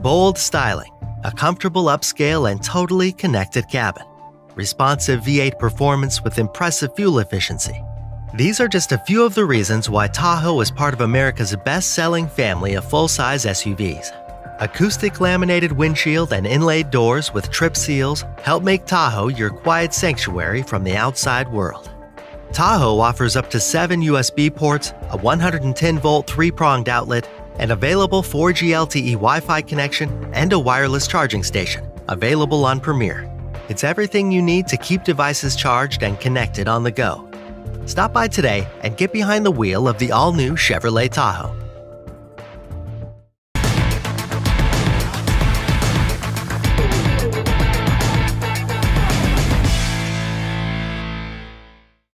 Bold styling, a comfortable upscale and totally connected cabin, responsive V8 performance with impressive fuel efficiency. These are just a few of the reasons why Tahoe is part of America's best-selling family of full-size SUVs. Acoustic laminated windshield and inlaid doors with trip seals help make Tahoe your quiet sanctuary from the outside world. Tahoe offers up to 7 USB ports, a 110-volt 3-pronged outlet, and available 4G LTE Wi-Fi connection and a wireless charging station, available on Premier. It's everything you need to keep devices charged and connected on the go. Stop by today and get behind the wheel of the all-new Chevrolet Tahoe.